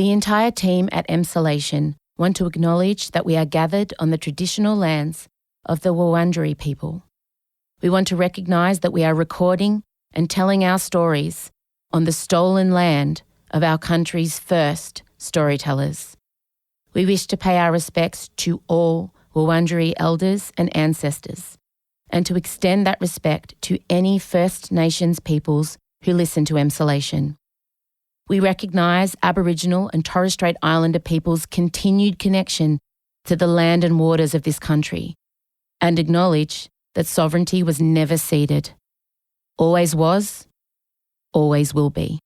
The entire team at Emsolation want to acknowledge that we are gathered on the traditional lands of the Wurundjeri people. We want to recognise that we are recording and telling our stories on the stolen land of our country's first storytellers. We wish to pay our respects to all Wurundjeri elders and ancestors, and to extend that respect to any First Nations peoples who listen to Emsolation. We recognise Aboriginal and Torres Strait Islander peoples' continued connection to the land and waters of this country, and acknowledge that sovereignty was never ceded. Always was, always will be.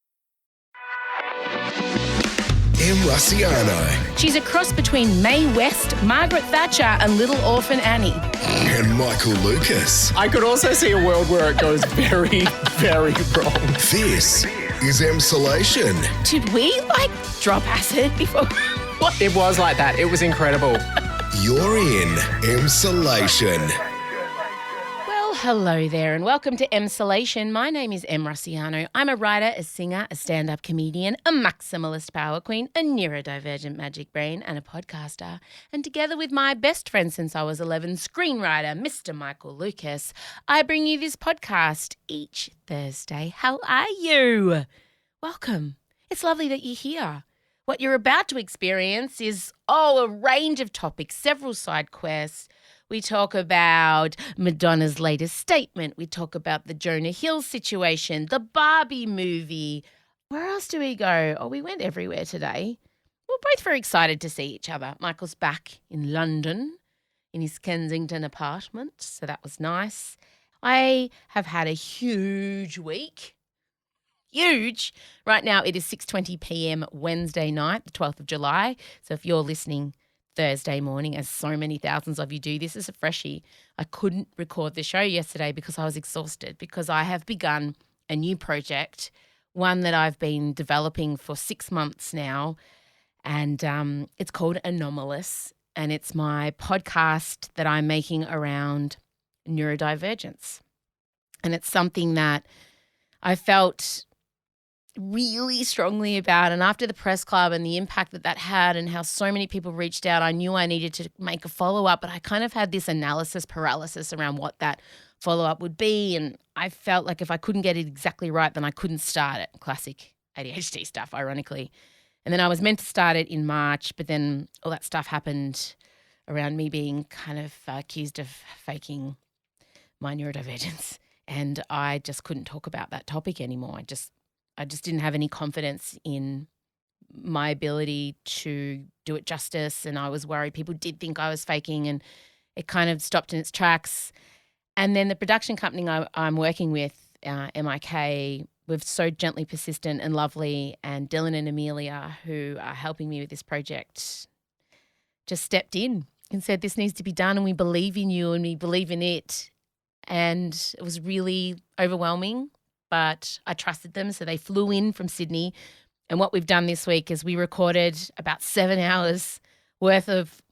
Em Rusciano. She's a cross between Mae West, Margaret Thatcher and Little Orphan Annie. And Michael Lucas. I could also see a world where it goes very, very wrong. This is Emsolation. Did we, drop acid before? What? It was like that. It was incredible. You're in Emsolation. Hello there and welcome to Emsolation. My name is Em Rusciano. I'm a writer, a singer, a stand-up comedian, a maximalist power queen, a neurodivergent magic brain and a podcaster. And together with my best friend since I was 11, screenwriter Mr. Michael Lucas, I bring you this podcast each Thursday. How are you? Welcome. It's lovely that you're here. What you're about to experience is, a range of topics, several side quests. We talk about Madonna's latest statement. We talk about the Jonah Hill situation, the Barbie movie. Where else do we go? We went everywhere today. We're both very excited to see each other. Michael's back in London in his Kensington apartment, so that was nice. I have had a huge week. Huge. Right now it is 6:20 p.m. Wednesday night, the 12th of July. So if you're listening Thursday morning, as so many thousands of you do, this is a freshie. I couldn't record the show yesterday because I was exhausted, because I have begun a new project, one that I've been developing for 6 months now, and it's called Anomalous, and it's my podcast that I'm making around neurodivergence. And it's something that I felt really strongly about, and after the press club and the impact that had and how so many people reached out, I knew I needed to make a follow-up, but I kind of had this analysis paralysis around what that follow-up would be, and I felt like if I couldn't get it exactly right, then I couldn't start it. Classic ADHD stuff, ironically. And then I was meant to start it in March, but then all that stuff happened around me being kind of accused of faking my neurodivergence, and I just couldn't talk about that topic anymore. I just didn't have any confidence in my ability to do it justice, and I was worried people did think I was faking, and it kind of stopped in its tracks. And then the production company I'm working with, MIK, we're so gently persistent and lovely, and Dylan and Amelia, who are helping me with this project, just stepped in and said, this needs to be done and we believe in you and we believe in it. And it was really overwhelming, but I trusted them, so they flew in from Sydney. And what we've done this week is we recorded about 7 hours worth of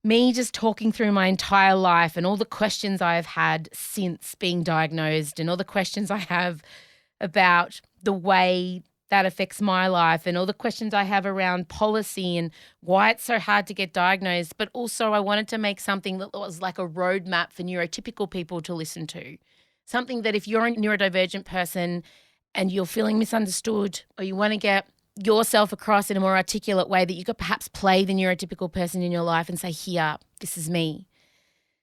me just talking through my entire life and all the questions I've had since being diagnosed, and all the questions I have about the way that affects my life, and all the questions I have around policy and why it's so hard to get diagnosed. But also I wanted to make something that was like a roadmap for neurotypical people to listen to. Something that if you're a neurodivergent person and you're feeling misunderstood, or you want to get yourself across in a more articulate way, that you could perhaps play the neurotypical person in your life and say, here, this is me.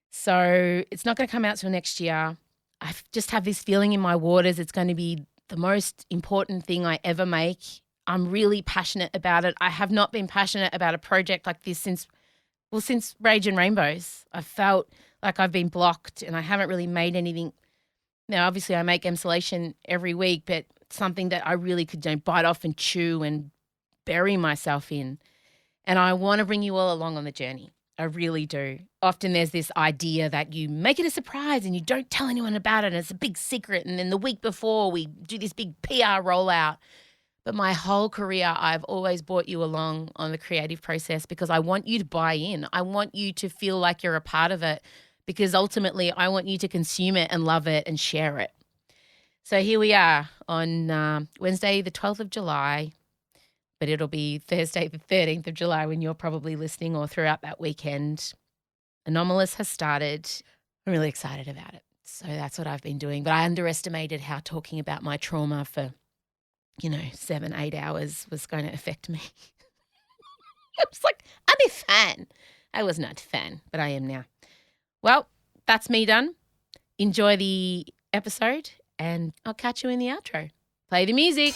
So it's not going to come out till next year. I just have this feeling in my waters it's going to be the most important thing I ever make. I'm really passionate about it. I have not been passionate about a project like this since Rage and Rainbows. I felt like I've been blocked and I haven't really made anything. Now, obviously, I make Emsolation every week, but it's something that I really could bite off and chew and bury myself in. And I want to bring you all along on the journey. I really do. Often there's this idea that you make it a surprise and you don't tell anyone about it, and it's a big secret. And then the week before we do this big PR rollout. But my whole career, I've always brought you along on the creative process because I want you to buy in. I want you to feel like you're a part of it, because ultimately I want you to consume it and love it and share it. So here we are on Wednesday, the 12th of July, but it'll be Thursday the 13th of July when you're probably listening, or throughout that weekend. Anomalous has started. I'm really excited about it. So that's what I've been doing. But I underestimated how talking about my trauma for, 7-8 hours was going to affect me. I was like, I'm a fan. I was not a fan, but I am now. Well, that's me done. Enjoy the episode, and I'll catch you in the outro. Play the music.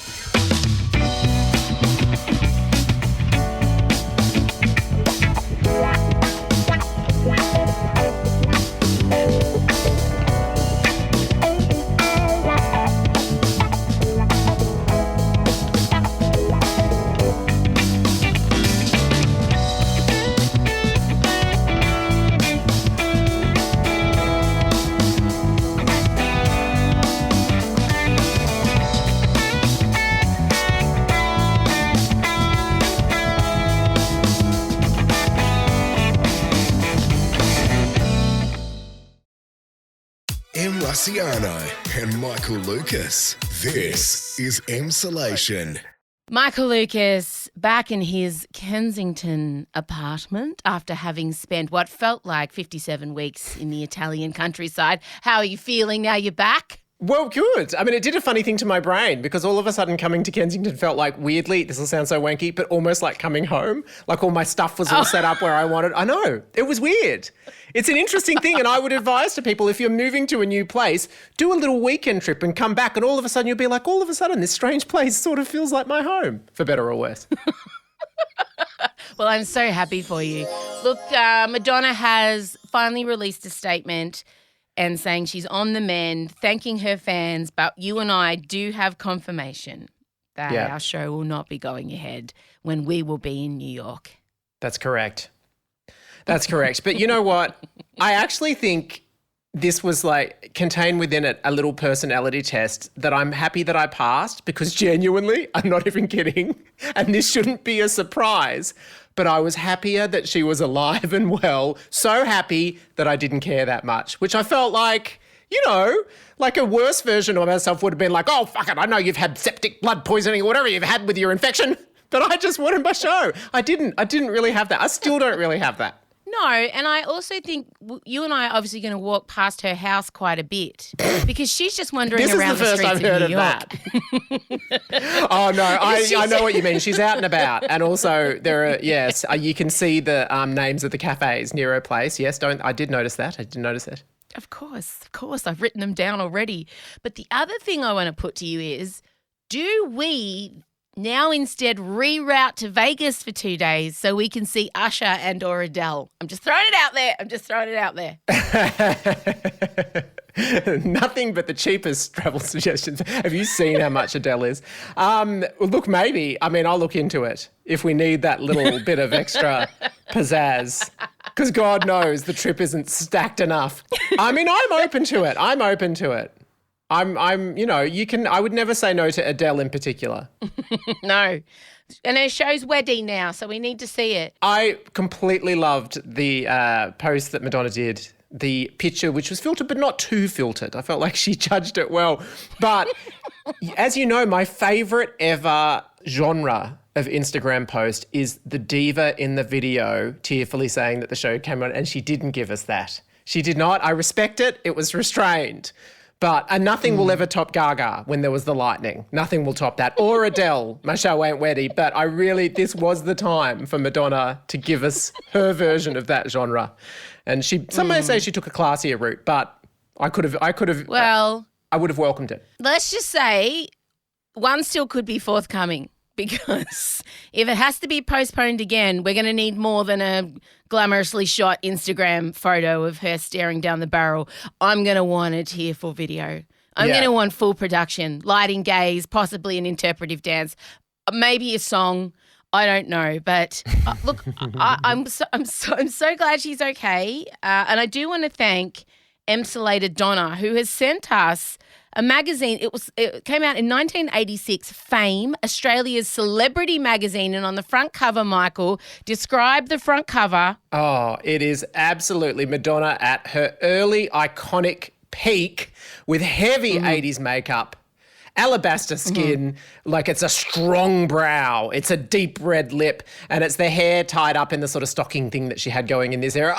Em Rusciano and Michael Lucas. This is Emsolation. Michael Lucas back in his Kensington apartment after having spent what felt like 57 weeks in the Italian countryside. How are you feeling now you're back? Well, good. I mean, it did a funny thing to my brain because all of a sudden coming to Kensington felt like weirdly, this will sound so wanky, but almost like coming home. Like all my stuff was all set up where I wanted. I know. It was weird. It's an interesting thing, and I would advise to people, if you're moving to a new place, do a little weekend trip and come back, and all of a sudden you'll be like, all of a sudden this strange place sort of feels like my home, for better or worse. Well, I'm so happy for you. Look, Madonna has finally released a statement and saying she's on the mend, thanking her fans, but you and I do have confirmation that our show will not be going ahead when we will be in New York. That's correct. That's correct. But you know what? I actually think this was like contained within it a little personality test that I'm happy that I passed, because genuinely, I'm not even kidding, and this shouldn't be a surprise, but I was happier that she was alive and well, so happy that I didn't care that much, which I felt like, like a worse version of myself would have been like, oh, fuck it, I know you've had septic blood poisoning or whatever you've had with your infection, but I just wanted my show. I didn't really have that. I still don't really have that. No, and I also think you and I are obviously going to walk past her house quite a bit because she's just wandering around the streets of New York. Oh, no, I know what you mean. She's out and about. And also there are, you can see the names of the cafes near her place. Yes, I did notice that. I did notice it. Of course. I've written them down already. But the other thing I want to put to you is, do we now instead reroute to Vegas for 2 days so we can see Usher and or Adele? I'm just throwing it out there. Nothing but the cheapest travel suggestions. Have you seen how much Adele is? Look, maybe. I mean, I'll look into it if we need that little bit of extra pizzazz, because God knows the trip isn't stacked enough. I mean, I'm open to it. I would never say no to Adele in particular. No. And her show's wedding now, so we need to see it. I completely loved the post that Madonna did, the picture, which was filtered but not too filtered. I felt like she judged it well. But as you know, my favourite ever genre of Instagram post is the diva in the video tearfully saying that the show came on, and she didn't give us that. She did not. I respect it. It was restrained. But nothing will ever top Gaga when there was the lightning. Nothing will top that. Or Adele, my show ain't ready. But this was the time for Madonna to give us her version of that genre. And some may say she took a classier route, but I would have welcomed it. Let's just say one still could be forthcoming, because if it has to be postponed again, we're going to need more than a glamorously shot Instagram photo of her staring down the barrel. I'm going to want a tearful video. I'm going to want full production, lighting, gaze, possibly an interpretive dance, maybe a song. I don't know, but look, I'm so glad she's okay, and I do want to thank Emsolated Donna, who has sent us a magazine. It came out in 1986, Fame, Australia's celebrity magazine. And on the front cover, Michael, describe the front cover. Oh, it is absolutely Madonna at her early iconic peak with heavy 80s makeup alabaster skin, like it's a strong brow, it's a deep red lip, and it's the hair tied up in the sort of stocking thing that she had going in this era.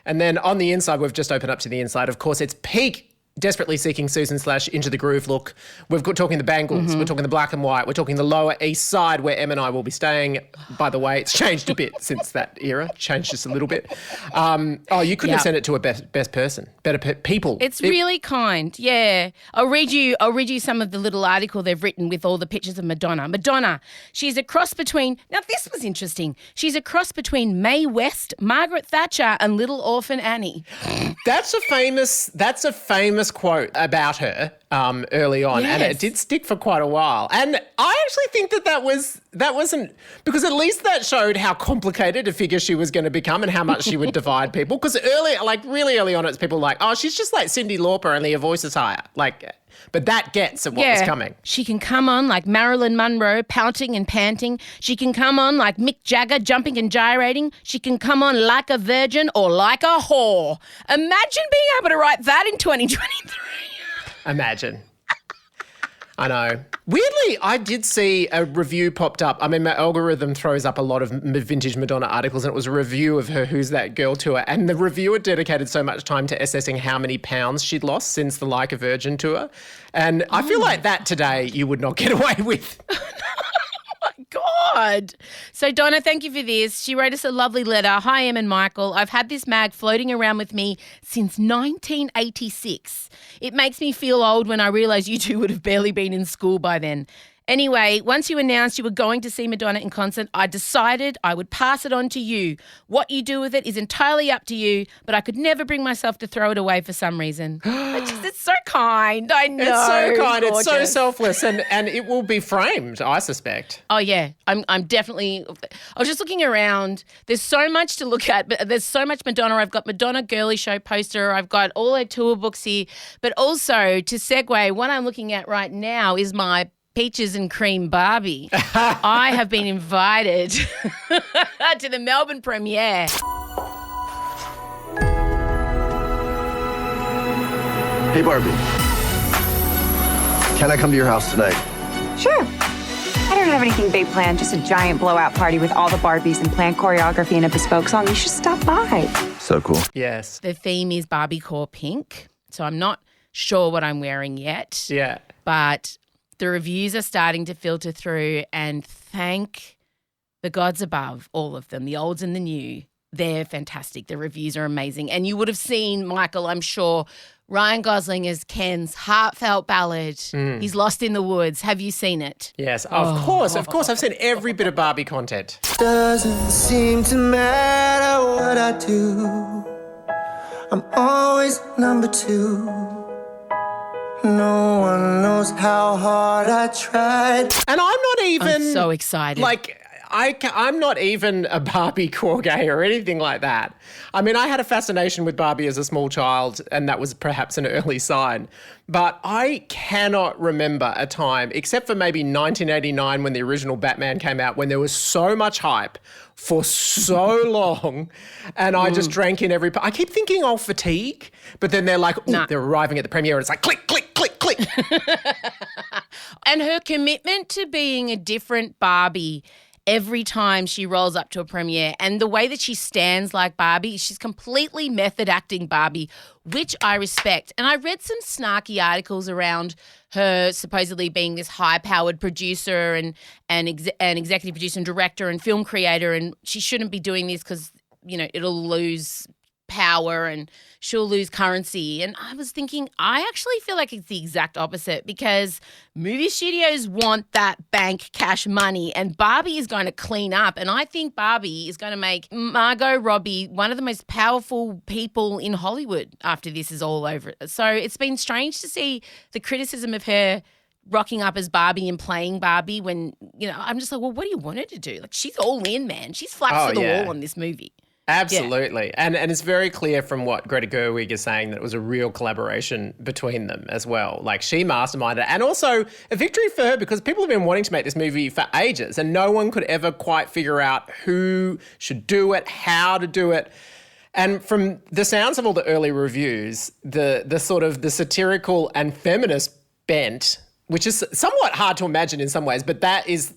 And then on the inside, we've just opened up to the inside. Of course, it's peak Desperately Seeking Susan / Into the Groove look. We've got talking the bangles, we're talking the black and white, we're talking the Lower East Side where Em and I will be staying. By the way, it's changed a bit since that era, changed just a little bit. You couldn't have sent it to a best person, better people. It's really kind, yeah. I'll read you some of the little article they've written with all the pictures of Madonna. Madonna, she's a cross between, now this was interesting, she's a cross between Mae West, Margaret Thatcher and Little Orphan Annie. That's a famous quote about her early on, and it did stick for quite a while. And I actually think that wasn't because at least that showed how complicated a figure she was going to become and how much she would divide people. Because really early on, it's people like, oh, she's just like Cyndi Lauper, only her voice is higher. But that gets at what was coming. She can come on like Marilyn Monroe, pouting and panting. She can come on like Mick Jagger, jumping and gyrating. She can come on like a virgin or like a whore. Imagine being able to write that in 2023. Imagine. I know. Weirdly, I did see a review popped up. I mean, my algorithm throws up a lot of vintage Madonna articles, and it was a review of her Who's That Girl tour. And the reviewer dedicated so much time to assessing how many pounds she'd lost since the Like a Virgin tour. And I feel like that today you would not get away with. God. So, Donna, thank you for this. She wrote us a lovely letter. Hi, Em and Michael. I've had this mag floating around with me since 1986. It makes me feel old when I realise you two would have barely been in school by then. Anyway, once you announced you were going to see Madonna in concert, I decided I would pass it on to you. What you do with it is entirely up to you, but I could never bring myself to throw it away for some reason. It's so kind. I know. It's so kind. Gorgeous. It's so selfless, and it will be framed, I suspect. Oh, yeah. I'm definitely – I was just looking around. There's so much to look at, but there's so much Madonna. I've got Madonna Girly Show poster. I've got all her tour books here. But also, to segue, what I'm looking at right now is my – Peaches and Cream Barbie. I have been invited to the Melbourne premiere. Hey, Barbie. Can I come to your house tonight? Sure. I don't have anything big planned, just a giant blowout party with all the Barbies and planned choreography and a bespoke song. You should stop by. So cool. Yes. The theme is Barbie core pink, so I'm not sure what I'm wearing yet. Yeah. But the reviews are starting to filter through, and thank the gods above, all of them, the olds and the new. They're fantastic. The reviews are amazing. And you would have seen, Michael, I'm sure, Ryan Gosling as Ken's heartfelt ballad, He's Lost in the Woods. Have you seen it? Yes, of course. I've seen every bit of Barbie content. Doesn't seem to matter what I do. I'm always number two. No one knows how hard I tried. And I'm not even... I'm so excited. I'm not even a Barbie core gay or anything like that. I mean, I had a fascination with Barbie as a small child, and that was perhaps an early sign. But I cannot remember a time, except for maybe 1989 when the original Batman came out, when there was so much hype for so long, and I just drank in every... I keep thinking, fatigue, but then they're like, they're arriving at the premiere, and it's like, click, click, click, click. And her commitment to being a different Barbie every time she rolls up to a premiere, and the way that she stands like Barbie, she's completely method acting Barbie, which I respect. And I read some snarky articles around her supposedly being this high-powered producer and executive producer and director and film creator, and she shouldn't be doing this because, it'll lose power and she'll lose currency. And I was thinking, I actually feel like it's the exact opposite, because movie studios want that bank cash money, and Barbie is going to clean up. And I think Barbie is going to make Margot Robbie one of the most powerful people in Hollywood after this is all over. So it's been strange to see the criticism of her rocking up as Barbie and playing Barbie when, I'm just like, well, what do you want her to do? Like, she's all in, man. She's flat to the wall on this movie. Absolutely. Yeah. And it's very clear from what Greta Gerwig is saying that it was a real collaboration between them as well. Like, she masterminded it. And also a victory for her, because people have been wanting to make this movie for ages and no one could ever quite figure out who should do it, how to do it. And from the sounds of all the early reviews, the sort of the satirical and feminist bent which is somewhat hard to imagine in some ways, but that is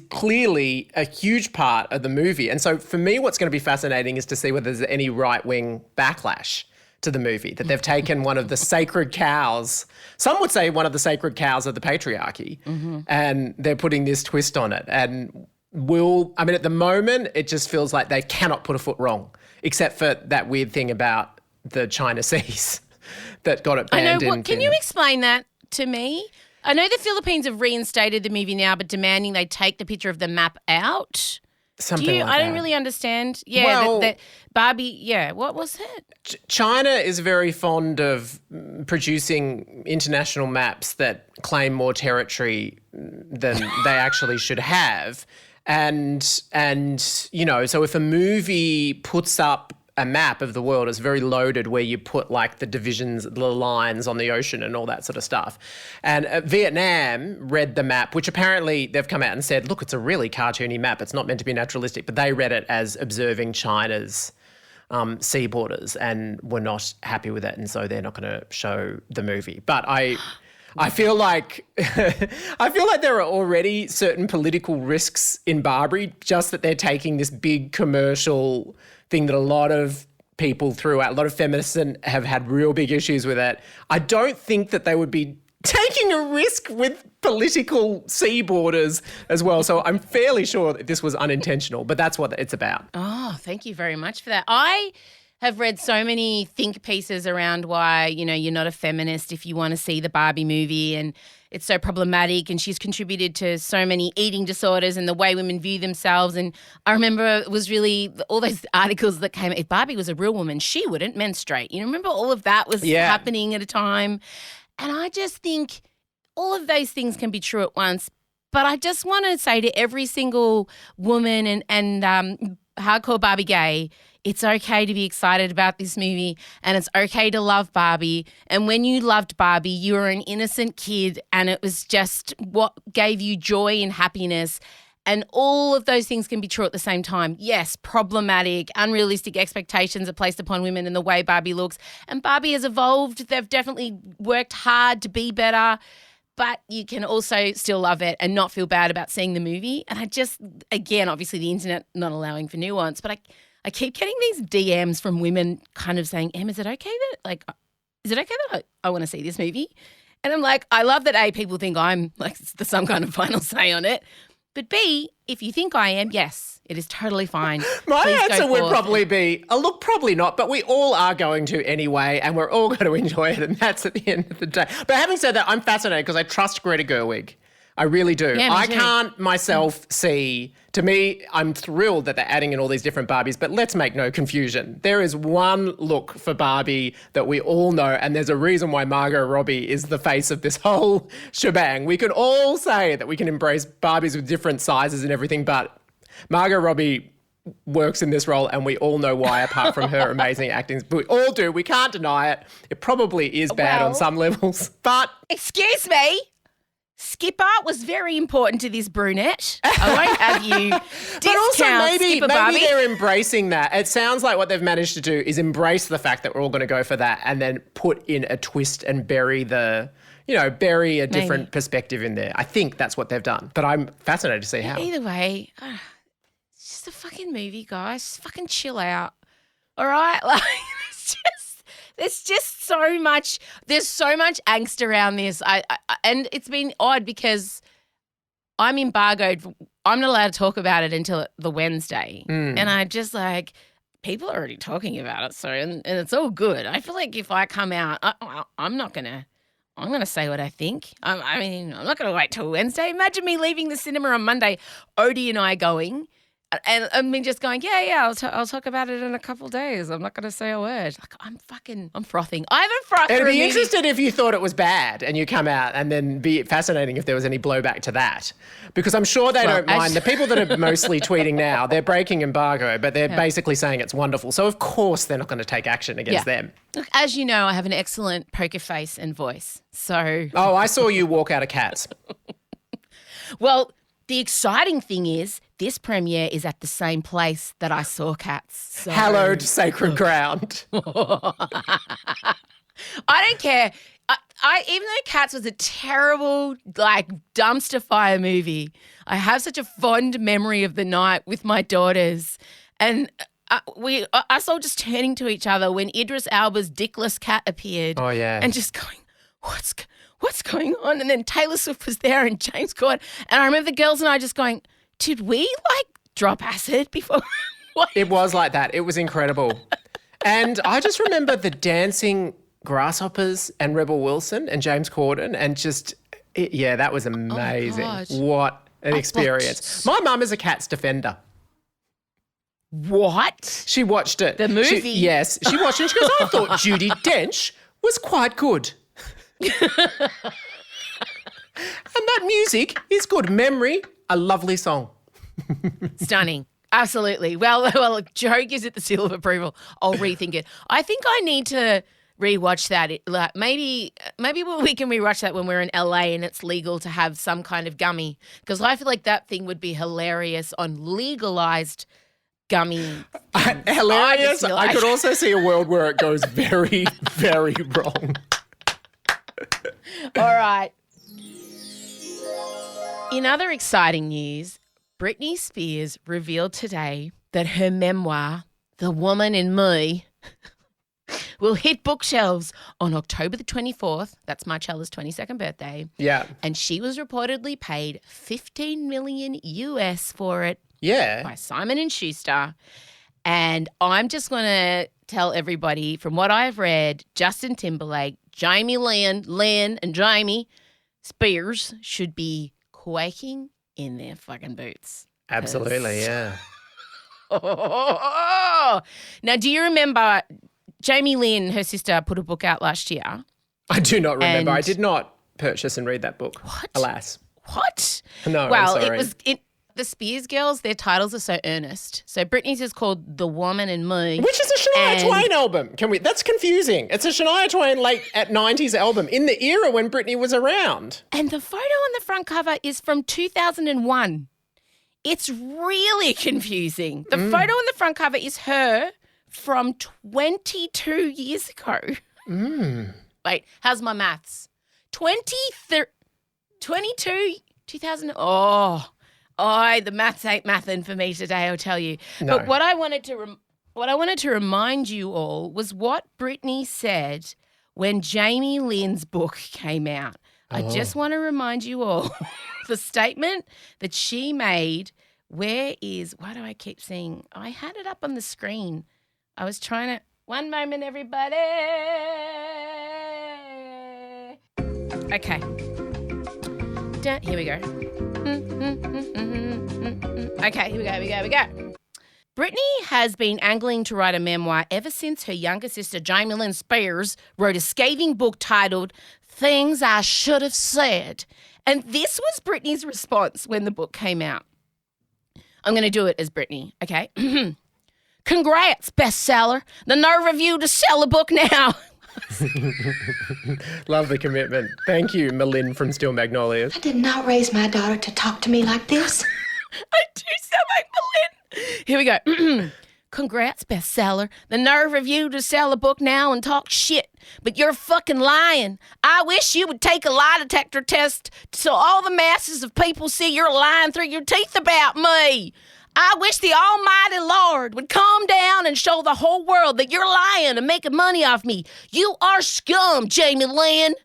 clearly a huge part of the movie. And so for me, what's going to be fascinating is to see whether there's any right-wing backlash to the movie, that they've taken one of the sacred cows, some would say one of the sacred cows of the patriarchy, and they're putting this twist on it. And at the moment, it just feels like they cannot put a foot wrong, except for that weird thing about the China Seas that got it banned. Can you explain that to me? I know the Philippines have reinstated the movie now, but demanding they take the picture of the map out. I don't really understand. Yeah, well, Barbie, what was it? China is very fond of producing international maps that claim more territory than they actually should have. And so if a movie puts up a map of the world, it's very loaded, where you put like the divisions, the lines on the ocean and all that sort of stuff. And Vietnam read the map, which apparently they've come out and said, look, it's a really cartoony map. It's not meant to be naturalistic, but they read it as observing China's sea borders and were not happy with it. And so they're not going to show the movie. But I feel like there are already certain political risks in Barbie, just that they're taking this big commercial thing that a lot of people throughout, a lot of feminists have had real big issues with it. I don't think that they would be taking a risk with political sea borders as well. So I'm fairly sure that this was unintentional, but that's what it's about. Oh, thank you very much for that. I have read so many think pieces around why, you're not a feminist if you want to see the Barbie movie, and it's so problematic, and she's contributed to so many eating disorders and the way women view themselves. And I remember it was really all those articles that came, if Barbie was a real woman, she wouldn't menstruate. Remember all of that was happening at a time. And I just think all of those things can be true at once. But I just want to say to every single woman and hardcore Barbie gay, it's okay to be excited about this movie, and it's okay to love Barbie. And when you loved Barbie, you were an innocent kid, and it was just what gave you joy and happiness. And all of those things can be true at the same time. Yes, problematic, unrealistic expectations are placed upon women in the way Barbie looks. And Barbie has evolved. They've definitely worked hard to be better. But you can also still love it and not feel bad about seeing the movie. And I just, again, obviously the internet not allowing for nuance, but I keep getting these DMs from women kind of saying, is it okay that I want to see this movie? And I'm like, I love that A, people think I'm like some kind of final say on it. But B, if you think I am, yes, it is totally fine. My Please answer would probably be, look, probably not, but we all are going to anyway, and we're all going to enjoy it, and that's at the end of the day. But having said that, I'm fascinated because I trust Greta Gerwig. I really do. Yeah, I can't myself see, to me, I'm thrilled that they're adding in all these different Barbies, but let's make no confusion. There is one look for Barbie that we all know, and there's a reason why Margot Robbie is the face of this whole shebang. We can all say that we can embrace Barbies with different sizes and everything, but Margot Robbie works in this role, and we all know why, apart from her amazing acting. We all do. We can't deny it. It probably is bad on some levels, but... Excuse me. Skipper was very important to this brunette. I won't have you discount but also maybe Barbie. they're embracing that. It sounds like what they've managed to do is embrace the fact that we're all going to go for that, and then put in a twist and bury a different perspective in there. I think that's what they've done. But I'm fascinated to see how. Either way, it's just a fucking movie, guys. Just fucking chill out. All right? Like, there's just so much. There's so much angst around this. And it's been odd because I'm embargoed. I'm not allowed to talk about it until the Wednesday. And I just like, people are already talking about it. So, and it's all good. I feel like if I come out, I'm going to say what I think. I'm not going to wait till Wednesday. Imagine me leaving the cinema on Monday, Odie and I going. And I mean, just going, I'll talk about it in a couple of days. I'm not going to say a word. Like, I'm frothing. I haven't frothed. It'd be interesting if you thought it was bad and you come out, and then be fascinating if there was any blowback to that. Because I'm sure they don't mind. The people that are mostly tweeting now, they're breaking embargo, but they're basically saying it's wonderful. So, of course, they're not going to take action against them. Look, as you know, I have an excellent poker face and voice. So. Oh, I saw you walk out of Cats. Well, the exciting thing is this premiere is at the same place that I saw Cats. So. Hallowed sacred ground. I don't care. even though Cats was a terrible, like, dumpster fire movie, I have such a fond memory of the night with my daughters. And us all just turning to each other when Idris Elba's dickless cat appeared. Oh, yeah. And just going, what's going on? And then Taylor Swift was there and James Corden. And I remember the girls and I just going, did we, like, drop acid before? What? It was like that. It was incredible. And I just remember the dancing grasshoppers and Rebel Wilson and James Corden and just, that was amazing. God. What an experience. My mum is a Cats defender. What? She watched it. The movie? Yes, she watched it. She goes, I thought Judi Dench was quite good. And that music is good. Memory, a lovely song. Stunning. Absolutely. Well, if Joe gives it the seal of approval, I'll rethink it. I think I need to rewatch that. Maybe we can rewatch that when we're in LA and it's legal to have some kind of gummy, because I feel like that thing would be hilarious on legalized gummy. Hilarious. I could also see a world where it goes very, very wrong. All right. In other exciting news, Britney Spears revealed today that her memoir, The Woman in Me, will hit bookshelves on October the 24th. That's Marcella's 22nd birthday. Yeah. And she was reportedly paid $15 million US for it. Yeah. By Simon & Schuster. And I'm just going to tell everybody, from what I've read, Justin Timberlake, Jamie Lynn and Jamie Spears should be quaking in their fucking boots. Absolutely, yeah. Now, do you remember Jamie Lynn, her sister, put a book out last year? I do not remember. And- I did not purchase and read that book. What? Alas. What? No, well, I'm sorry. The Spears girls, their titles are so earnest. So Britney's is called The Woman in Me. Which is a Shania And- Twain album. That's confusing. It's a Shania Twain late 90s album in the era when Britney was around. And the photo on the front cover is from 2001. It's really confusing. The photo on the front cover is her from 22 years ago. Wait, how's my maths? 22, 2000. The maths ain't mathin' for me today, I'll tell you. No. But what I wanted to remind you all was what Britney said when Jamie Lynn's book came out. I just want to remind you all the statement that she made. Why do I keep seeing? I had it up on the screen. I was trying to. One moment, everybody. Okay. Here we go. Okay, here we go. Britney has been angling to write a memoir ever since her younger sister, Jamie Lynn Spears, wrote a scathing book titled Things I Should Have Said. And this was Britney's response when the book came out. I'm going to do it as Britney, okay? Congrats, bestseller. The nerve of you to sell a book now. Love the commitment. Thank you, Malin from Steel Magnolias. I did not raise my daughter to talk to me like this. I do sound like Malin. Here we go. Congrats, bestseller. The nerve of you to sell a book now and talk shit, but you're fucking lying. I wish you would take a lie detector test so all the masses of people see you're lying through your teeth about me. I wish the almighty Lord would calm down and show the whole world that you're lying and making money off me. You are scum, Jamie Lynn.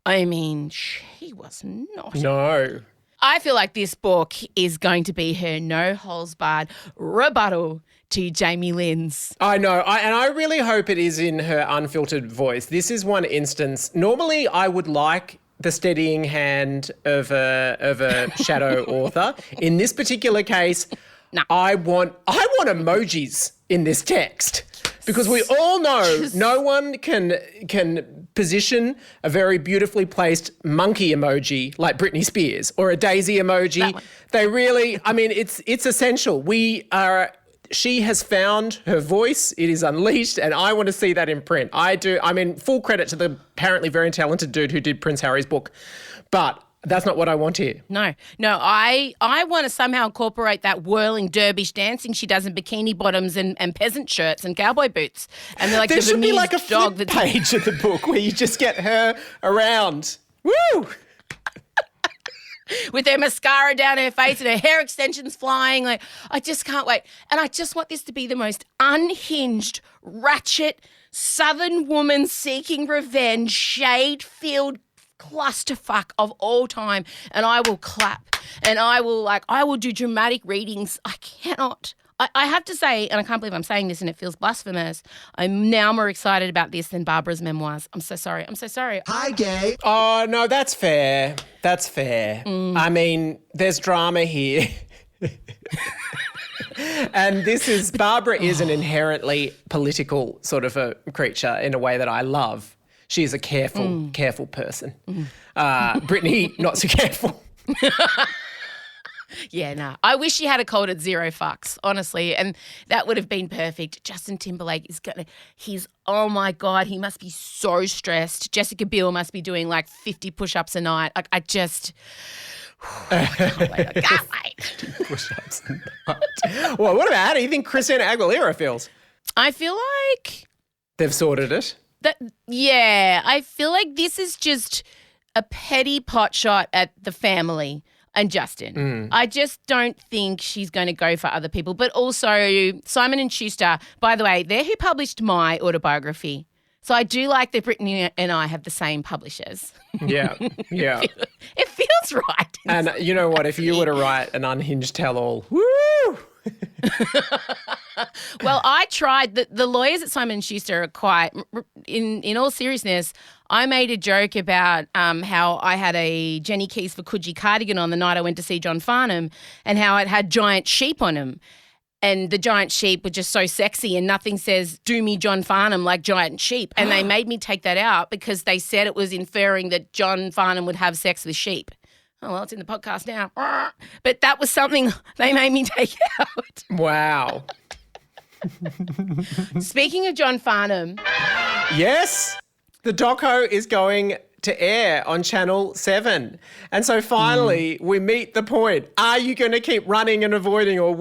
I mean, she was not. No. I feel like this book is going to be her no-holds-barred rebuttal to Jamie Lynn's. I know, and I really hope it is in her unfiltered voice. This is one instance. Normally, I would like the steadying hand of a shadow author. In this particular case, No. I want emojis in this text. Because we all know no one can position a very beautifully placed monkey emoji like Britney Spears or a daisy emoji. They really, I mean, it's essential. She has found her voice. It is unleashed, and I want to see that in print. I do. I mean, full credit to the apparently very talented dude who did Prince Harry's book. But That's not what I want here. No, I want to somehow incorporate that whirling dervish dancing she does in bikini bottoms and peasant shirts and cowboy boots. And they're like There the should be Burmese like a dog flip that's page of the book where you just get her around. Woo! with her mascara down her face and her hair extensions flying. Like, I just can't wait. And I just want this to be the most unhinged, ratchet, Southern woman seeking revenge, shade-filled clusterfuck of all time. And I will clap and I will do dramatic readings. I cannot. I have to say, and I can't believe I'm saying this and it feels blasphemous, I'm now more excited about this than Barbara's memoirs. I'm so sorry. Hi, gay. Oh, no, that's fair. That's fair. I mean, there's drama here. And Barbara is an inherently political sort of a creature in a way that I love. She is a careful person. Britney, not so careful. Yeah, no. I wish she had called it Zero Fucks, honestly, and that would have been perfect. Justin Timberlake oh my God, he must be so stressed. Jessica Biel must be doing like 50 push-ups a night. Like, I can't wait. Push-ups a night. Well, what about how do you think Christina Aguilera feels? I feel like They've sorted it. I feel like this is just a petty pot shot at the family and Justin. I just don't think she's going to go for other people. But also Simon & Schuster, by the way, they're who published my autobiography. So I do like that Britney and I have the same publishers. Yeah. It feels right. And you know what? If you were to write an unhinged tell-all, woo! Well, I tried. The lawyers at Simon & Schuster are quite, in all seriousness, I made a joke about how I had a Jenny Keys for Coogee cardigan on the night I went to see John Farnham and how it had giant sheep on them. And the giant sheep were just so sexy and nothing says, do me John Farnham like giant sheep. And they made me take that out because they said it was inferring that John Farnham would have sex with sheep. Oh, well, it's in the podcast now. But that was something they made me take out. Wow. Speaking of John Farnham. Yes, the doco is going to air on Channel 7. And so finally we meet the point. Are you going to keep running and avoiding, or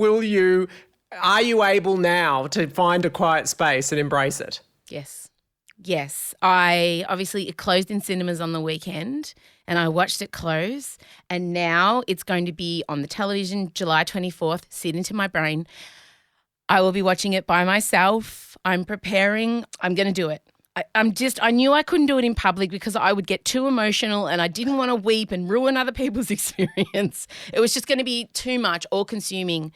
are you able now to find a quiet space and embrace it? Yes. It closed in cinemas on the weekend and I watched it close, and now it's going to be on the television July 24th, sit into my brain. I will be watching it by myself. I'm preparing. I'm going to do it. I knew I couldn't do it in public because I would get too emotional and I didn't want to weep and ruin other people's experience. It was just going to be too much, all-consuming.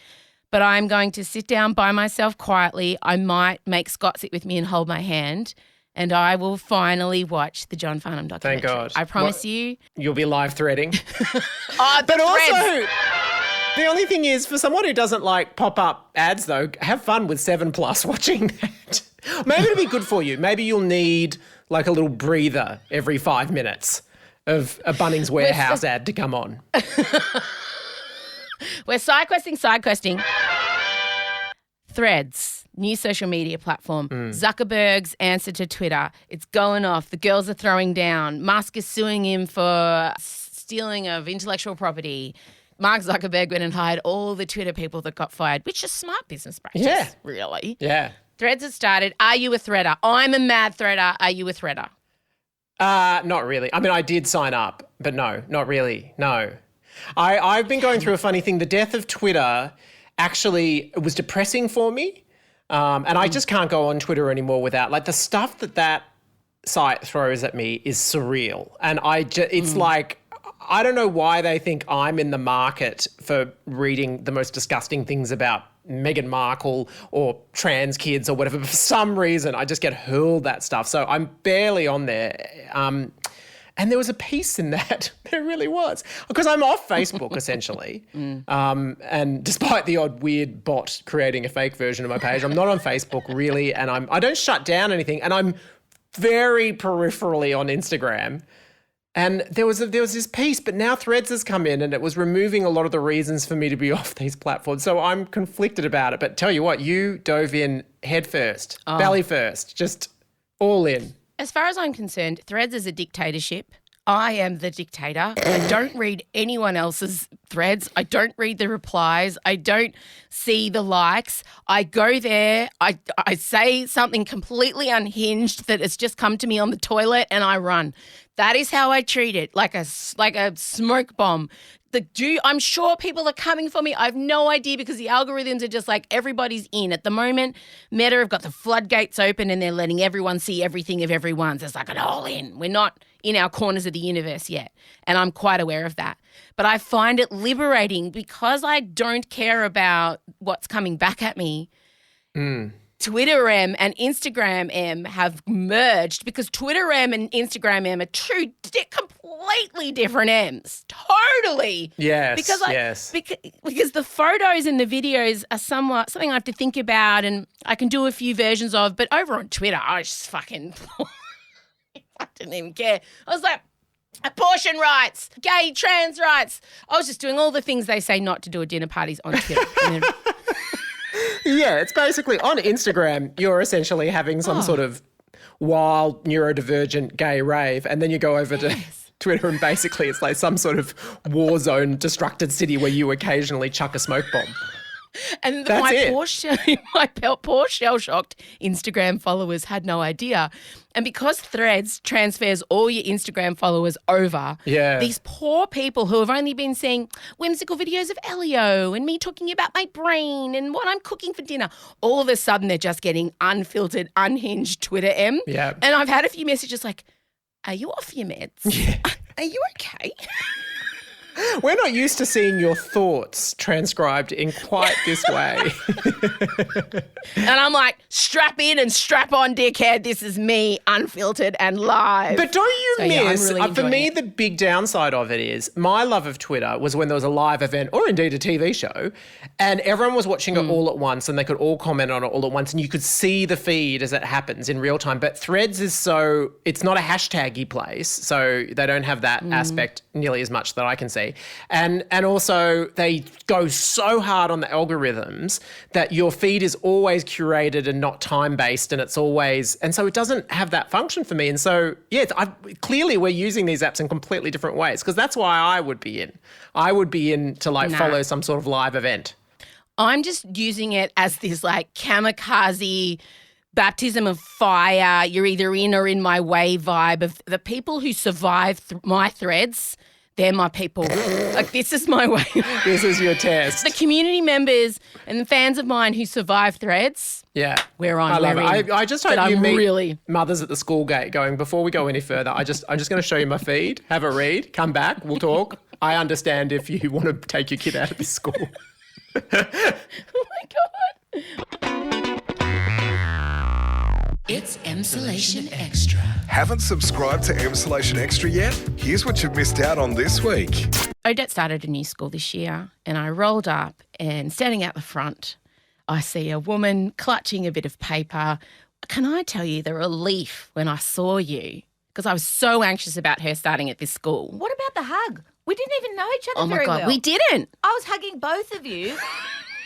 But I'm going to sit down by myself quietly. I might make Scott sit with me and hold my hand, and I will finally watch the John Farnham documentary. Thank God. I promise you. You'll be live threading. But Also, the only thing is, for someone who doesn't like pop-up ads, though, have fun with 7+ watching that. Maybe it'll be good for you. Maybe you'll need like a little breather every 5 minutes of a Bunnings Warehouse ad to come on. We're side questing. Threads, new social media platform. Zuckerberg's answer to Twitter. It's going off. The girls are throwing down. Musk is suing him for stealing of intellectual property. Mark Zuckerberg went and hired all the Twitter people that got fired, which is smart business practice, really. Yeah. Threads have started. Are you a threader? I'm a mad threader. Are you a threader? Not really. I mean, I did sign up, but no, not really. No. I've been going through a funny thing. The death of Twitter actually was depressing for me. And I just can't go on Twitter anymore without, like, the stuff that site throws at me is surreal. And it's like, I don't know why they think I'm in the market for reading the most disgusting things about Meghan Markle or trans kids or whatever. But for some reason, I just get hurled that stuff. So I'm barely on there. And there was a piece in that. There really was. Because I'm off Facebook, essentially. And despite the odd weird bot creating a fake version of my page, I'm not on Facebook really. And I don't shut down anything. And I'm very peripherally on Instagram. And there was this piece, but now Threads has come in and it was removing a lot of the reasons for me to be off these platforms. So I'm conflicted about it. But tell you what, you dove in head first, belly first, just all in. As far as I'm concerned, Threads is a dictatorship. I am the dictator. I don't read anyone else's threads. I don't read the replies. I don't see the likes. I go there. I say something completely unhinged that has just come to me on the toilet and I run. That is how I treat it, like a smoke bomb. I'm sure people are coming for me. I have no idea because the algorithms are just like everybody's in. At the moment, Meta have got the floodgates open and they're letting everyone see everything of everyone. There's like an all in. We're not in our corners of the universe yet. And I'm quite aware of that. But I find it liberating because I don't care about what's coming back at me. Twitter M and Instagram M have merged because Twitter M and Instagram M are two completely different M's. Totally. Yes. Because the photos and the videos are something I have to think about and I can do a few versions of. But over on Twitter, I just fucking I didn't even care. I was like, abortion rights, gay, trans rights. I was just doing all the things they say not to do at dinner parties on Twitter. Yeah, it's basically on Instagram, you're essentially having some sort of wild, neurodivergent gay rave, and then you go over to Twitter and basically it's like some sort of war zone, destructed city where you occasionally chuck a smoke bomb. And my poor shell-shocked Instagram followers had no idea. And because Threads transfers all your Instagram followers over, these poor people who have only been seeing whimsical videos of Elio and me talking about my brain and what I'm cooking for dinner, all of a sudden they're just getting unfiltered, unhinged Twitter M. Yeah. And I've had a few messages like, are you off your meds? Yeah. Are you okay? We're not used to seeing your thoughts transcribed in quite this way. And I'm like, strap in and strap on, dickhead. This is me, unfiltered and live. But don't you miss, really for me, it. the big downside of it is my love of Twitter was when there was a live event or indeed a TV show and everyone was watching it all at once and they could all comment on it all at once and you could see the feed as it happens in real time. But Threads is it's not a hashtaggy place, so they don't have that aspect nearly as much that I can see. And also they go so hard on the algorithms that your feed is always curated and not time-based and so it doesn't have that function for me. And so, clearly we're using these apps in completely different ways because that's why I would be in. I would be in to follow some sort of live event. I'm just using it as this like kamikaze baptism of fire, you're either in or in my way vibe of the people who survive my threads. They're my people. Like, this is my way. This is your test. The community members and the fans of mine who survive Threads. Yeah. We're on. I love it. I just hope you meet mothers at the school gate going, before we go any further, I'm just going to show you my feed, have a read, come back, we'll talk. I understand if you want to take your kid out of this school. Oh, my God. It's Emsolation Extra. Haven't subscribed to Emsolation Extra yet? Here's what you've missed out on this week. Odette started a new school this year and I rolled up and standing out the front, I see a woman clutching a bit of paper. Can I tell you the relief when I saw you? Because I was so anxious about her starting at this school. What about the hug? We didn't even know each other Oh, very my God, well. we didn't. I was hugging both of you.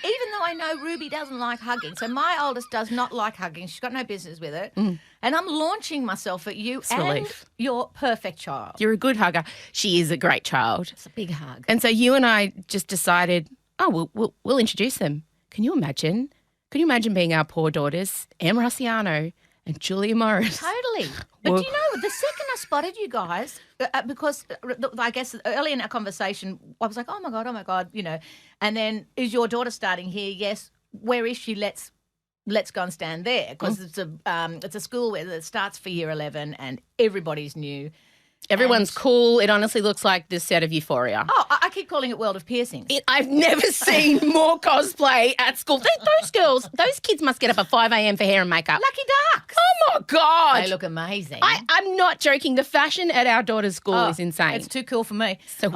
Even though I know Ruby doesn't like hugging. So my oldest does not like hugging. She's got no business with it. And I'm launching myself at you and relief. your perfect child. You're a good hugger. She is a great child. It's a big hug. And so you and I just decided, we'll introduce them. Can you imagine? Can you imagine being our poor daughters, Em Rossiano and Julia Morris? Totally. But do you know, the second I spotted you guys, because I guess early in our conversation, I was like, oh, my God, you know. And then, is your daughter starting here? Yes. Where is she? Let's go and stand there because it's a school where it starts for year 11 and everybody's new. Everyone's cool. It honestly looks like this set of Euphoria. Oh, I keep calling it World of Piercings. I've never seen more cosplay at school. Those kids must get up at 5 a.m. for hair and makeup. Lucky ducks. Oh, my God. They look amazing. I'm not joking. The fashion at our daughter's school is insane. It's too cool for me. So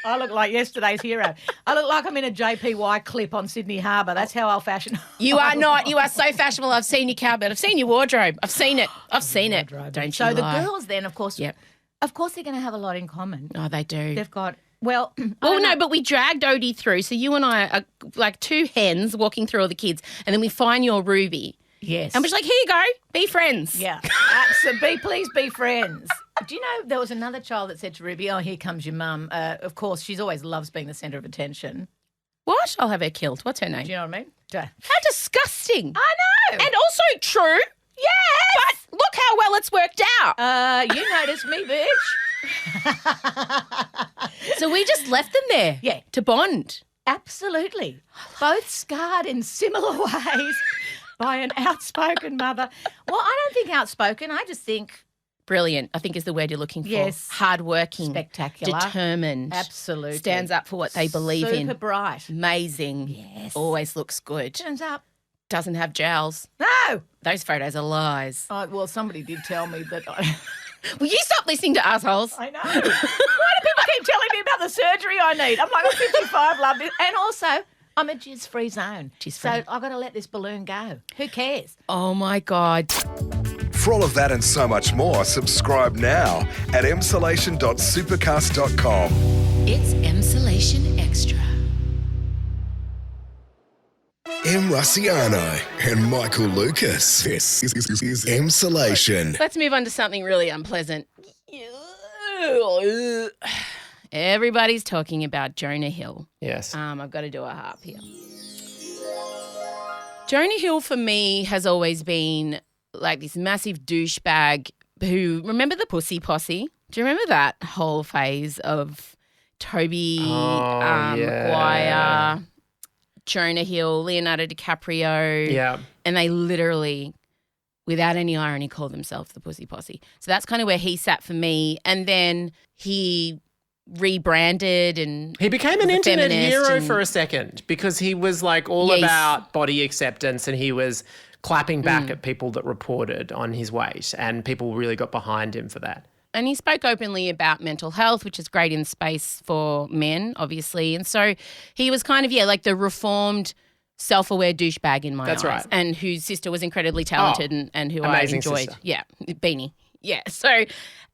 I look like yesterday's hero. I look like I'm in a JPY clip on Sydney Harbour. That's how old-fashioned You are not. You are so fashionable. I've seen your cupboard. I've seen your wardrobe. I've seen it. Don't you So the lie. girls then, of course, they're going to have a lot in common. Oh, they do. They've got, well... but we dragged Odie through. So you and I are like two hens walking through all the kids and then we find your Ruby. Yes. And we're just like, here you go. Be friends. Yeah. Please be friends. Do you know there was another child that said to Ruby, "Oh, here comes your mum." Of course, she's always loves being the centre of attention. What? I'll have her killed. What's her name? Do you know what I mean? How disgusting. I know. And also true. Yes. But look how well it's worked out. You noticed me, bitch. So we just left them there. Yeah. To bond. Absolutely. Both scarred in similar ways by an outspoken mother. Well, I don't think outspoken. I just think Brilliant, I think is the word you're looking for. Yes. Hardworking. Spectacular. Determined. Absolutely. Stands up for what they believe in. Super bright. Amazing. Yes. Always looks good. Turns up. Doesn't have jowls. No. Those photos are lies. Well, somebody did tell me that I... Will you stop listening to assholes? I know. Why do people keep telling me about the surgery I need? I'm like, I'm 55, love this. And also, I'm a jizz-free zone. Jizz-free. So I've got to let this balloon go. Who cares? Oh, my God. For all of that and so much more, subscribe now at emsolation.supercast.com. It's Emsolation Extra. M. Russiano and Michael Lucas. This is Emsolation. Let's move on to something really unpleasant. Everybody's talking about Jonah Hill. Yes. I've got to do a harp here. Jonah Hill for me has always been like this massive douchebag who, remember the Pussy Posse? Do you remember that whole phase of Toby Maguire, Jonah Hill, Leonardo DiCaprio? Yeah. And they literally, without any irony, call themselves the Pussy Posse. So that's kind of where he sat for me. And then he rebranded and he became an was a internet feminist hero and- for a second because he was like all Yes. about body acceptance and he was clapping back at people that reported on his weight and people really got behind him for that. And he spoke openly about mental health, which is great in space for men, obviously. And so he was kind of, like the reformed, self-aware douchebag in my That's eyes. right. And whose sister was incredibly talented and who I amazing enjoyed. sister. Yeah, Beanie. Yeah. So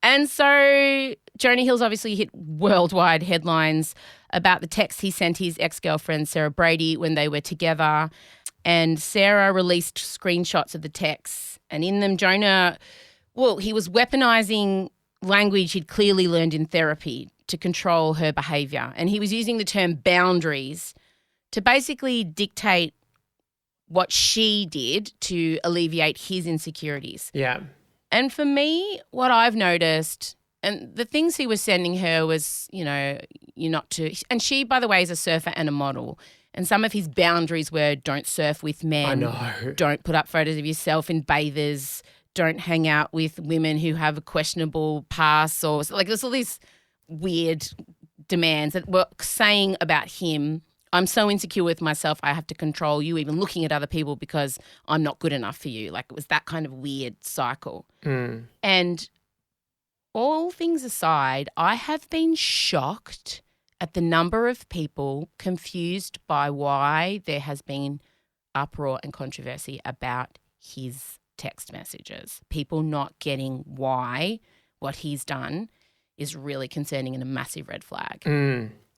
Jonah Hill's obviously hit worldwide headlines about the text he sent his ex-girlfriend, Sarah Brady, when they were together. And Sarah released screenshots of the texts. And in them, Jonah, he was weaponizing language he'd clearly learned in therapy to control her behaviour. And he was using the term boundaries to basically dictate what she did to alleviate his insecurities. Yeah. And for me, what I've noticed, and the things he was sending her was, you're not to, and she, by the way, is a surfer and a model. And some of his boundaries were don't surf with men. I know. Don't put up photos of yourself in bathers. Don't hang out with women who have a questionable past, or like there's all these weird demands that were saying about him, I'm so insecure with myself, I have to control you even looking at other people because I'm not good enough for you. Like it was that kind of weird cycle. And all things aside, I have been shocked at the number of people confused by why there has been uproar and controversy about his text messages. People not getting why what he's done is really concerning and a massive red flag.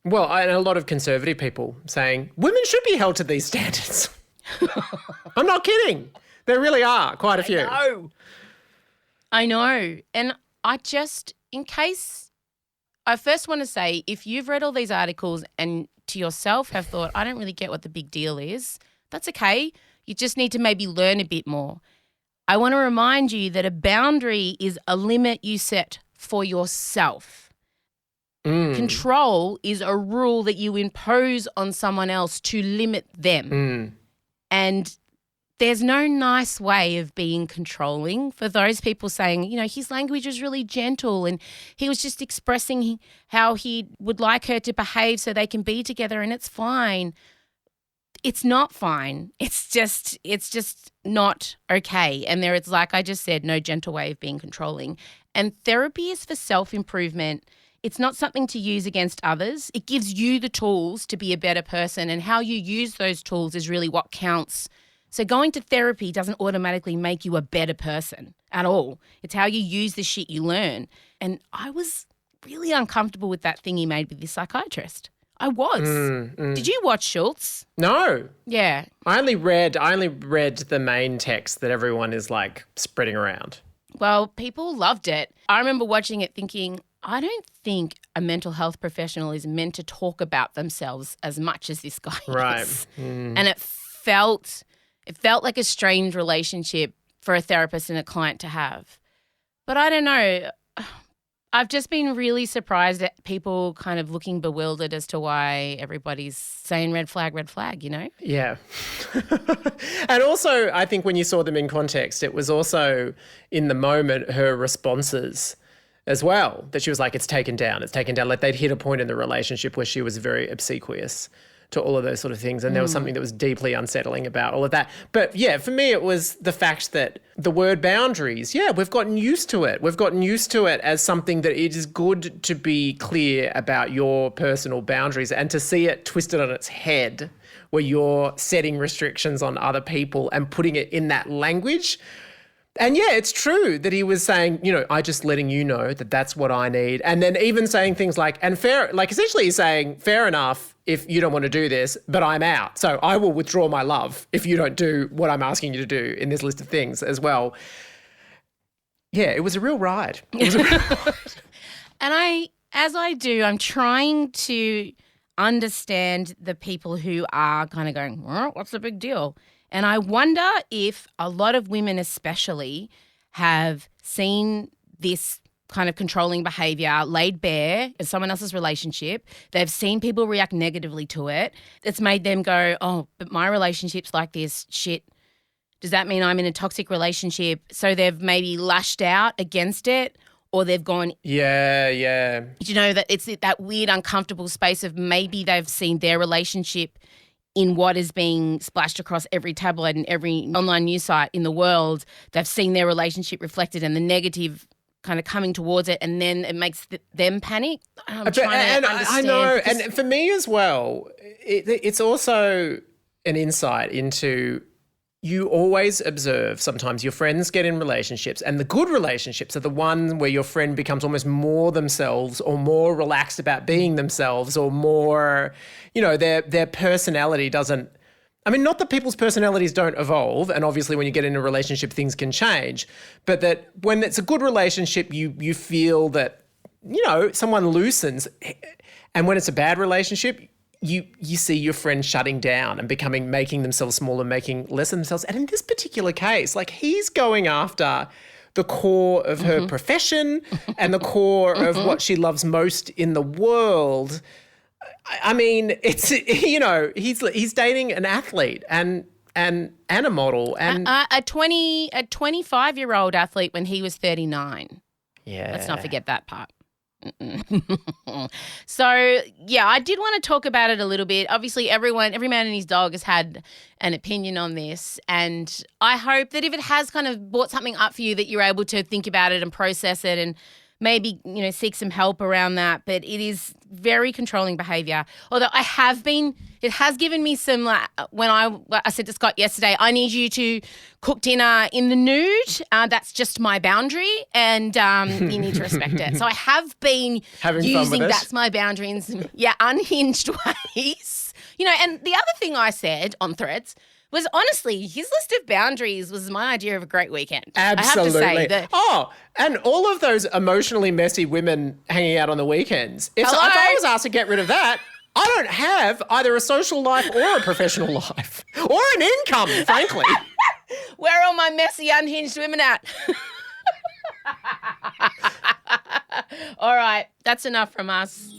Well, and a lot of conservative people saying women should be held to these standards. I'm not kidding. There really are quite a few. I know. And I just, in case, I first want to say, if you've read all these articles and to yourself have thought, I don't really get what the big deal is, that's okay. You just need to maybe learn a bit more. I want to remind you that a boundary is a limit you set for yourself. Control is a rule that you impose on someone else to limit them. And there's no nice way of being controlling for those people saying, his language was really gentle and he was just expressing how he would like her to behave so they can be together and it's fine. It's not fine. It's just not okay. And there it's like I just said, no gentle way of being controlling. And therapy is for self-improvement. It's not something to use against others. It gives you the tools to be a better person, and how you use those tools is really what counts. So going to therapy doesn't automatically make you a better person at all. It's how you use the shit you learn. And I was really uncomfortable with that thing he made with this psychiatrist. I was. Did you watch Schultz? No. Yeah. I only read the main text that everyone is like spreading around. Well, people loved it. I remember watching it thinking, I don't think a mental health professional is meant to talk about themselves as much as this guy Right. is. And it felt like a strange relationship for a therapist and a client to have. But I don't know. I've just been really surprised at people kind of looking bewildered as to why everybody's saying red flag, you know? Yeah. And also, I think when you saw them in context, it was also in the moment her responses as well, that she was like, it's taken down. Like they'd hit a point in the relationship where she was very obsequious to all of those sort of things. And there was something that was deeply unsettling about all of that. But yeah, for me, it was the fact that the word boundaries, we've gotten used to it. We've gotten used to it as something that it is good to be clear about your personal boundaries, and to see it twisted on its head where you're setting restrictions on other people and putting it in that language. And yeah, it's true that he was saying, I just letting you know that that's what I need. And then even saying things like, essentially he's saying, fair enough if you don't want to do this, but I'm out. So I will withdraw my love if you don't do what I'm asking you to do in this list of things as well. Yeah, it was a real ride. And I'm trying to understand the people who are kind of going, well, what's the big deal? And I wonder if a lot of women especially have seen this kind of controlling behaviour laid bare in someone else's relationship. They've seen people react negatively to it. It's made them go, oh, but my relationship's like this, shit. Does that mean I'm in a toxic relationship? So they've maybe lashed out against it, or they've gone, yeah. That it's that weird, uncomfortable space of maybe they've seen their relationship in what is being splashed across every tabloid and every online news site in the world. They've seen their relationship reflected and the negative kind of coming towards it, and then it makes them panic. I'm trying to understand. I know, and for me as well, it's also an insight into, you always observe sometimes your friends get in relationships, and the good relationships are the ones where your friend becomes almost more themselves, or more relaxed about being themselves, or more, their personality doesn't, not that people's personalities don't evolve, and obviously when you get in a relationship things can change, but that when it's a good relationship you feel that, someone loosens, and when it's a bad relationship, you see your friend shutting down and making themselves smaller, making less of themselves. And in this particular case, he's going after the core of her profession and the core of what she loves most in the world. It's, he's dating an athlete and a model, and a 25-year-old athlete when he was 39. Yeah. Let's not forget that part. So, yeah, I did want to talk about it a little bit. Obviously, every man and his dog has had an opinion on this, and I hope that if it has kind of brought something up for you, that you're able to think about it and process it and maybe, seek some help around that. But it is very controlling behaviour. Although it has given me some, when I said to Scott yesterday, I need you to cook dinner in the nude. That's just my boundary, and you need to respect it. So I have been using that's my boundary in some, unhinged ways. And the other thing I said on Threads was, honestly, his list of boundaries was my idea of a great weekend. Absolutely. I have to say and all of those emotionally messy women hanging out on the weekends. If I was asked to get rid of that, I don't have either a social life or a professional life or an income, frankly. Where are all my messy, unhinged women at? All right, that's enough from us.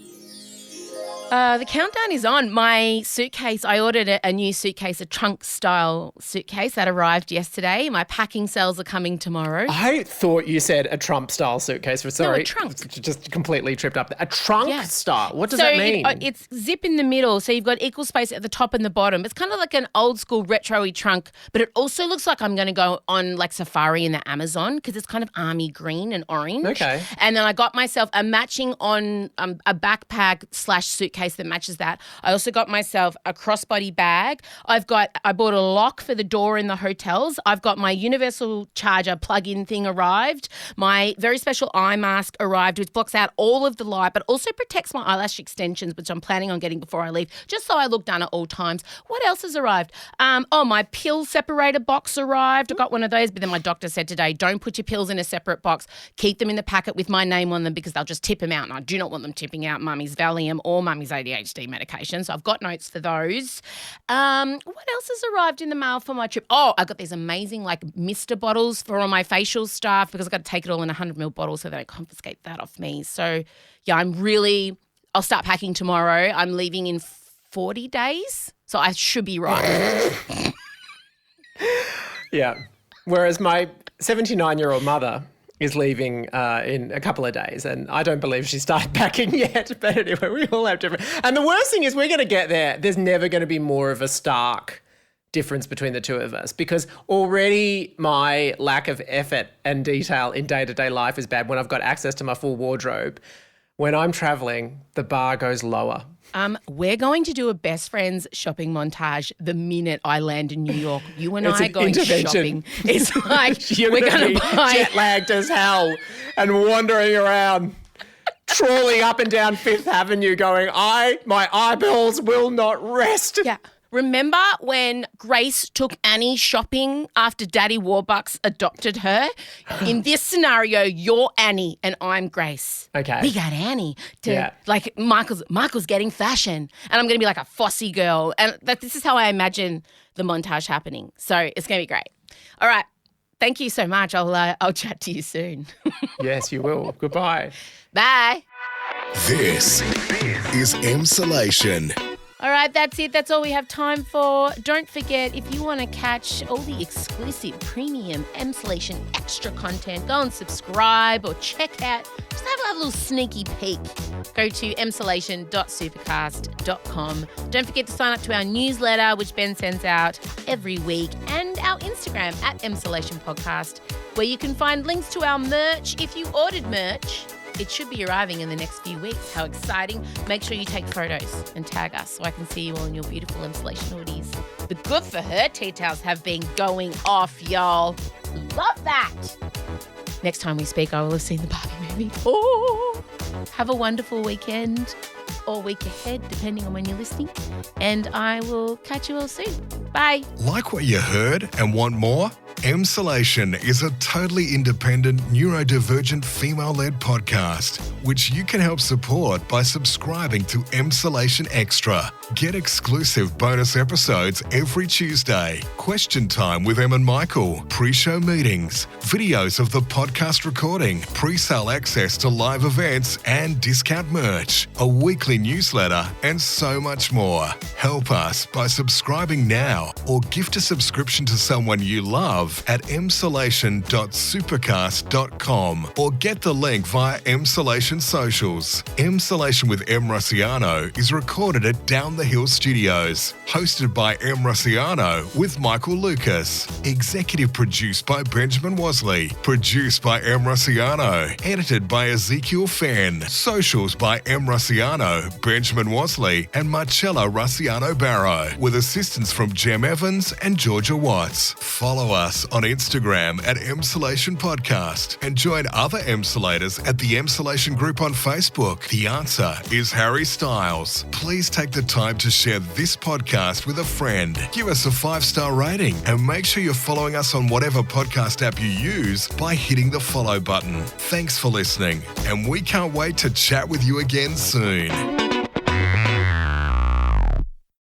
The countdown is on. My suitcase, I ordered a new suitcase, a trunk-style suitcase that arrived yesterday. My packing sales are coming tomorrow. I thought you said a Trump-style suitcase. Sorry. No, a trunk. Just completely tripped up. A trunk-style? What does that mean? It's zip in the middle, so you've got equal space at the top and the bottom. It's kind of like an old-school retro-y trunk, but it also looks like I'm going to go on safari in the Amazon because it's kind of army green and orange. Okay. And then I got myself a matching a backpack / suitcase case that matches that. I also got myself a crossbody bag. I bought a lock for the door in the hotels. I've got my universal charger plug-in thing arrived. My very special eye mask arrived, which blocks out all of the light, but also protects my eyelash extensions, which I'm planning on getting before I leave, just so I look done at all times. What else has arrived? My pill separator box arrived. I got one of those, but then my doctor said today, don't put your pills in a separate box. Keep them in the packet with my name on them because they'll just tip them out, and I do not want them tipping out Mummy's Valium or Mummy's ADHD medication. So I've got notes for those. What else has arrived in the mail for my trip? Oh, I got these amazing mister bottles for all my facial stuff because I've got to take it all in 100ml bottles so they don't confiscate that off me. So yeah, I'll start packing tomorrow. I'm leaving in 40 days, so I should be right. Yeah. Whereas my 79-year-old mother is leaving in a couple of days, and I don't believe she started packing yet. But anyway, we all have different. And the worst thing is we're going to get there. There's never going to be more of a stark difference between the two of us because already my lack of effort and detail in day-to-day life is bad when I've got access to my full wardrobe. When I'm traveling, the bar goes lower. We're going to do a best friends shopping montage the minute I land in New York. You and I are going shopping. It's like we're going to buy jet lagged as hell and wandering around, trawling up and down Fifth Avenue going, my eyeballs will not rest. Yeah. Remember when Grace took Annie shopping after Daddy Warbucks adopted her? In this scenario, you're Annie and I'm Grace. Okay. We got Annie to Michael's getting fashion, and I'm going to be like a Fosse girl, and this is how I imagine the montage happening. So it's going to be great. All right. Thank you so much. I'll chat to you soon. Yes, you will. Goodbye. Bye. This is Emsolation. All right, that's it. That's all we have time for. Don't forget, if you want to catch all the exclusive premium Emsolation extra content, go and subscribe or check out. Just have a little sneaky peek. Go to emsolation.supercast.com. Don't forget to sign up to our newsletter, which Ben sends out every week, and our Instagram at Emsolation Podcast, where you can find links to our merch. If you ordered merch, it should be arriving in the next few weeks. How exciting. Make sure you take photos and tag us so I can see you all in your beautiful Emsolation hoodies. The Good For Her tea towels have been going off, y'all. Love that. Next time we speak, I will have seen the Barbie movie. Oh, have a wonderful weekend or week ahead, depending on when you're listening. And I will catch you all soon. Bye. Like what you heard and want more? Emsolation is a totally independent, neurodivergent, female-led podcast, which you can help support by subscribing to Emsolation Extra. Get exclusive bonus episodes every Tuesday, question time with Em and Michael, pre-show meetings, videos of the podcast recording, pre-sale access to live events and discount merch, a weekly newsletter, and so much more. Help us by subscribing now or gift a subscription to someone you love at emsolation.supercast.com or get the link via Emsolation socials. Emsolation with Em Rossiano is recorded at Down the Hill Studios, hosted by Em Rossiano with Michael Lucas, executive produced by Benjamin Wasley, produced by Em Rossiano, edited by Ezekiel Fenn, socials by Em Rossiano, Benjamin Wasley and Marcella Rossiano Barrow, with assistance from Jem Evans and Georgia Watts. Follow us on Instagram at Emsolation Podcast and join other Emsolators at the Emsolation Group on Facebook. The answer is Harry Styles. Please take the time to share this podcast with a friend. Give us a 5-star rating and make sure you're following us on whatever podcast app you use by hitting the follow button. Thanks for listening, and we can't wait to chat with you again soon.